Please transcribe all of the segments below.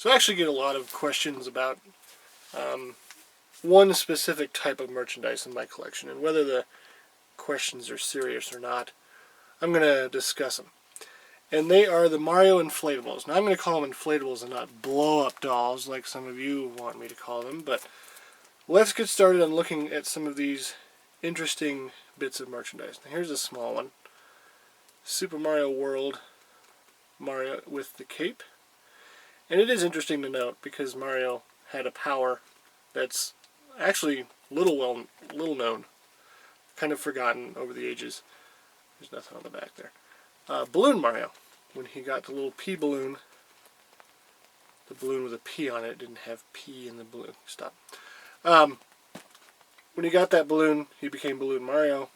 So I actually get a lot of questions about one specific type of merchandise in my collection, and whether the questions are serious or not, I'm going to discuss them. And they are the Mario inflatables. Now I'm going to call them inflatables and not blow-up dolls like some of you want me to call them, but let's get started on looking at some of these interesting bits of merchandise. Now here's a small one. Super Mario World Mario with the cape. And it is interesting to note because Mario had a power that's actually little known, kind of forgotten over the ages. There's nothing on the back there. Balloon Mario, when he got the little P balloon, the balloon with a P on it didn't have P in the balloon. Stop. When he got that balloon, he became Balloon Mario,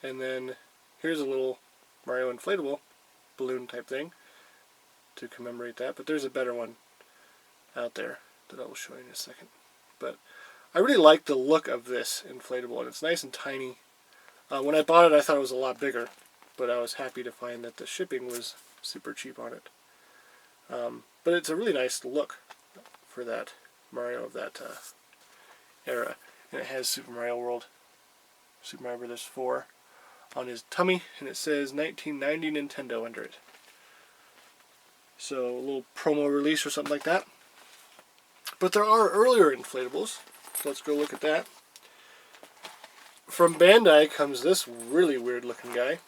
and then here's a little Mario inflatable balloon type thing to commemorate that. But there's a better one out there that I will show you in a second. But I really like the look of this inflatable, and it's nice and tiny. When I bought it, I thought it was a lot bigger, but I was happy to find that the shipping was super cheap on it. But it's a really nice look for that Mario of that era. And it has Super Mario World, Super Mario Bros. 4 on his tummy, and it says 1990 Nintendo under it. So a little promo release or something like that. But there are earlier inflatables. So let's go look at that. From Bandai comes this really weird looking guy.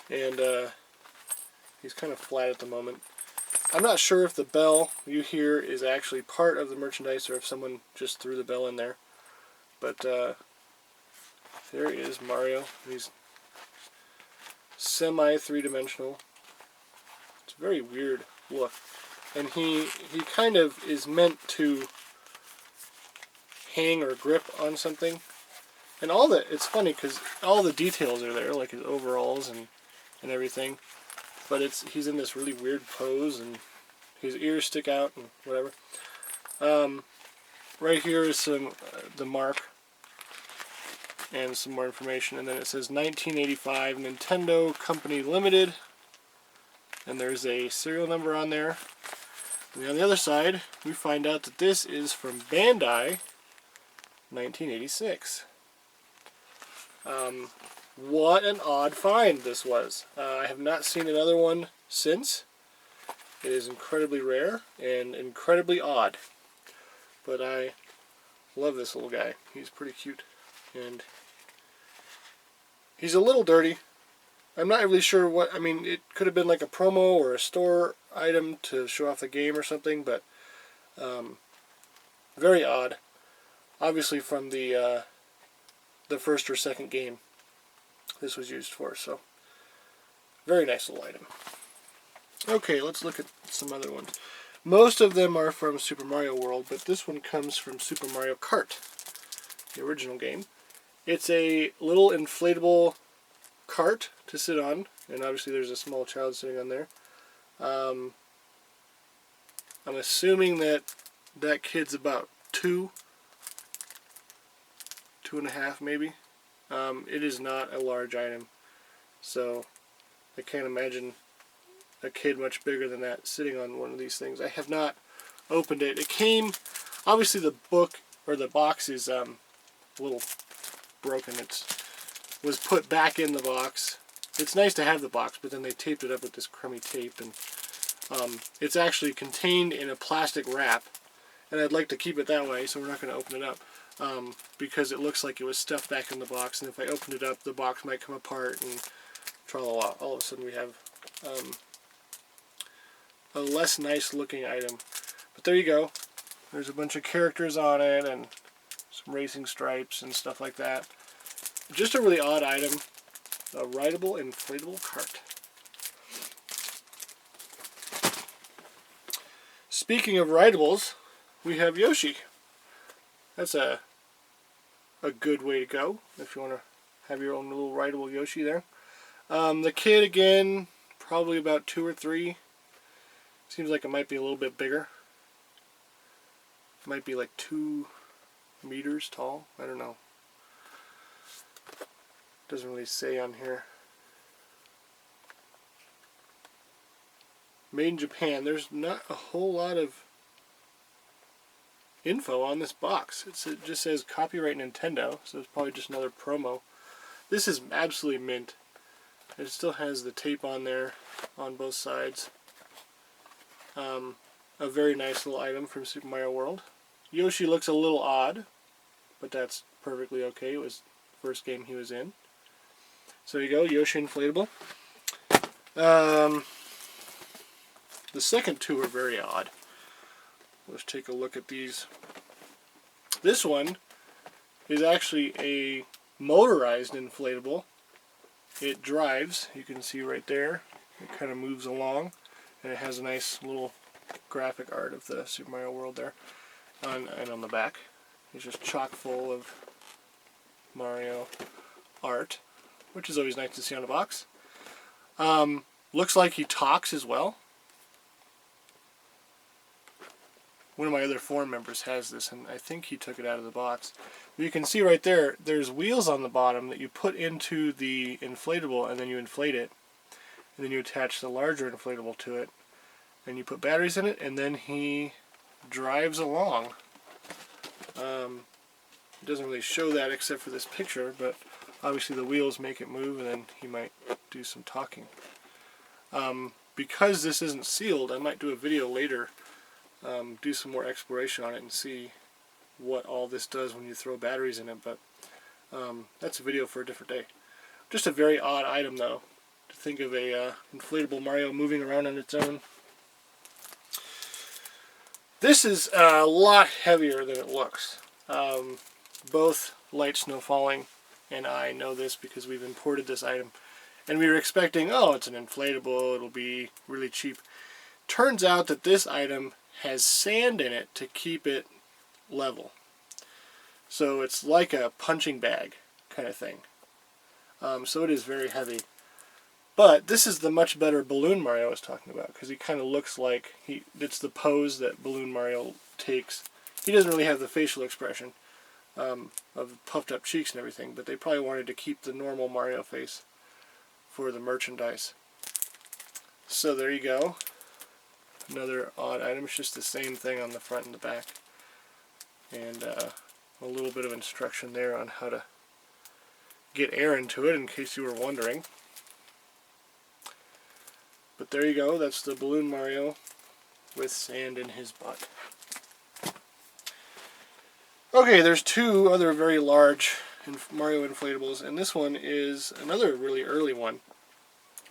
And he's kind of flat at the moment. I'm not sure if the bell you hear is actually part of the merchandise or if someone just threw the bell in there. But there is Mario. He's semi-three-dimensional. It's a very weird look. And he kind of is meant to hang or grip on something. And it's funny because all the details are there, like his overalls and everything. But he's in this really weird pose, and his ears stick out and whatever. Right here is the mark and some more information, and then it says 1985 Nintendo Company Limited, and there's a serial number on there. And on the other side, we find out that this is from Bandai, 1986. What an odd find this was. I have not seen another one since. It is incredibly rare and incredibly odd. But I love this little guy. He's pretty cute. And he's a little dirty. I'm not really sure what, I mean, it could have been like a promo or a store item to show off the game or something, but very odd. Obviously from the first or second game this was used for, so very nice little item. Okay, let's look at some other ones. Most of them are from Super Mario World, but this one comes from Super Mario Kart, the original game. It's a little inflatable cart to sit on, and obviously there's a small child sitting on there. I'm assuming that kid's about 2.5 maybe. It is not a large item, so I can't imagine a kid much bigger than that sitting on one of these things. I have not opened it. It came, obviously the book, or the box is a little broken. It was put back in the box. It's nice to have the box, but then they taped it up with this crummy tape, and it's actually contained in a plastic wrap, and I'd like to keep it that way, so we're not going to open it up. Because it looks like it was stuffed back in the box, and if I opened it up, the box might come apart, and tra-la-la. All of a sudden we have a less nice looking item. But there you go. There's a bunch of characters on it, and some racing stripes and stuff like that. Just a really odd item. A rideable inflatable cart. Speaking of rideables, we have Yoshi. That's a good way to go if you want to have your own little rideable Yoshi there. The kid, again, probably about 2 or 3. Seems like it might be a little bit bigger. It might be like 2 meters tall. I don't know. Doesn't really say on here. made in Japan. There's not a whole lot of info on this box. It just says copyright Nintendo, so it's probably just another promo. This is absolutely mint. It still has the tape on there on both sides. A very nice little item from Super Mario World. Yoshi looks a little odd, but that's perfectly okay. It was the first game he was in. So there you go, Yoshi inflatable. The second two are very odd. Let's take a look at these. This one is actually a motorized inflatable. It drives, you can see right there. It kind of moves along, and it has a nice little graphic art of the Super Mario World there. And on the back, it's just chock full of Mario art, which is always nice to see on a box. Looks like he talks as well. One of my other forum members has this, and I think he took it out of the box. You can see right there, there's wheels on the bottom that you put into the inflatable, and then you inflate it. And then you attach the larger inflatable to it, and you put batteries in it, and then he drives along. It doesn't really show that except for this picture, but obviously the wheels make it move, and then he might do some talking. Because this isn't sealed, I might do a video later, do some more exploration on it and see what all this does when you throw batteries in it, but that's a video for a different day. Just a very odd item though, to think of a inflatable Mario moving around on its own. This is a lot heavier than it looks. Both Light Snow Falling and I know this because we've imported this item, and we were expecting, oh, it's an inflatable, it'll be really cheap. Turns out that this item has sand in it to keep it level. So it's like a punching bag kind of thing. So it is very heavy. But this is the much better Balloon Mario I was talking about, because he kind of looks like it's the pose that Balloon Mario takes. He doesn't really have the facial expression of puffed up cheeks and everything, but they probably wanted to keep the normal Mario face for the merchandise. So there you go. Another odd item. It's just the same thing on the front and the back. And a little bit of instruction there on how to get air into it, in case you were wondering. But there you go. That's the Balloon Mario with sand in his butt. Okay, there's two other very large Mario inflatables, and this one is another really early one,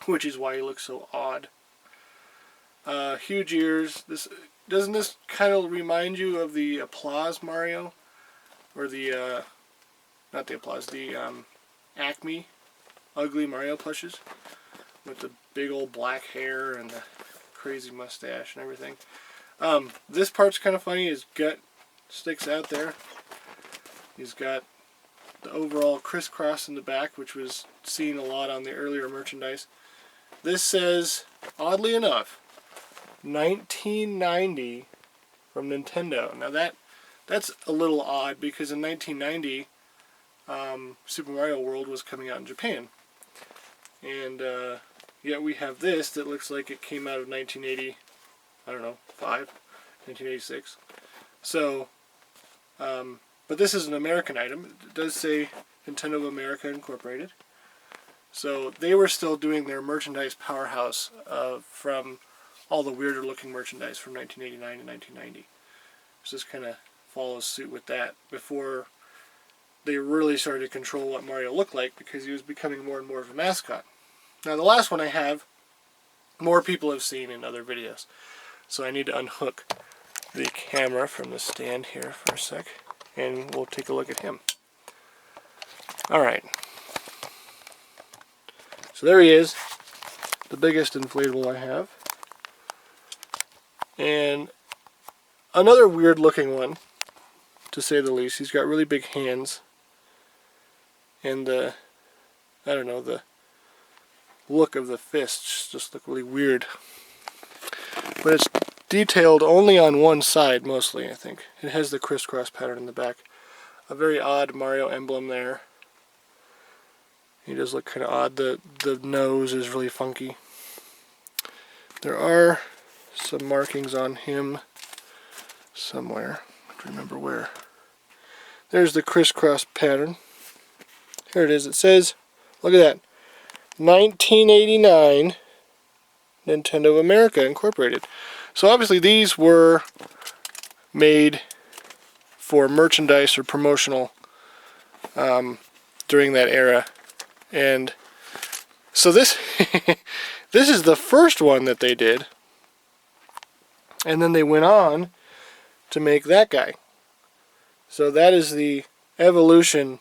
which is why he looks so odd. Huge ears. Doesn't this kind of remind you of the Applause Mario, or the not the Applause, the Acme Ugly Mario plushes with the big old black hair and the crazy mustache and everything. This part's kind of funny. His gut sticks out there. He's got the overall crisscross in the back, which was seen a lot on the earlier merchandise. This says, oddly enough, 1990 from Nintendo. Now that's a little odd, because in 1990 Super Mario World was coming out in Japan, and yet we have this that looks like it came out of 1980, I don't know, 1986. So but this is an American item. It does say Nintendo of America Incorporated. So they were still doing their merchandise powerhouse from all the weirder looking merchandise from 1989 to 1990. So this kind of follows suit with that before they really started to control what Mario looked like, because he was becoming more and more of a mascot. Now the last one I have, more people have seen in other videos. So I need to unhook the camera from the stand here for a sec, and we'll take a look at him. Alright. So there he is, the biggest inflatable I have. And another weird looking one, to say the least. He's got really big hands, and I don't know, the look of the fists just look really weird. But it's detailed only on one side mostly, I think. It has the crisscross pattern in the back. A very odd Mario emblem there. He does look kind of odd. The nose is really funky. There are some markings on him somewhere. I don't remember where. There's the crisscross pattern. Here it is. It says, look at that, 1989 Nintendo of America Incorporated. So obviously these were made for merchandise or promotional during that era. And so this this is the first one that they did. And then they went on to make that guy. So that is the evolution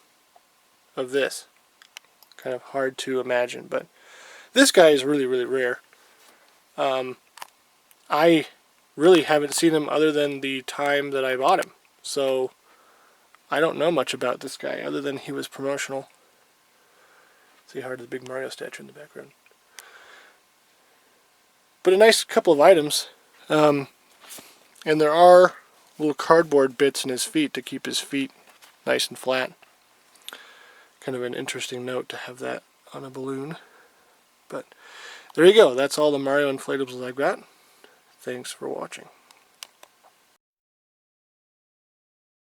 of this. Kind of hard to imagine, but this guy is really, really rare. I really haven't seen him other than the time that I bought him. So I don't know much about this guy other than he was promotional. See how the big Mario statue in the background. But a nice couple of items. And there are little cardboard bits in his feet to keep his feet nice and flat. Kind of an interesting note to have that on a balloon. But there you go. That's all the Mario inflatables I've got. Thanks for watching.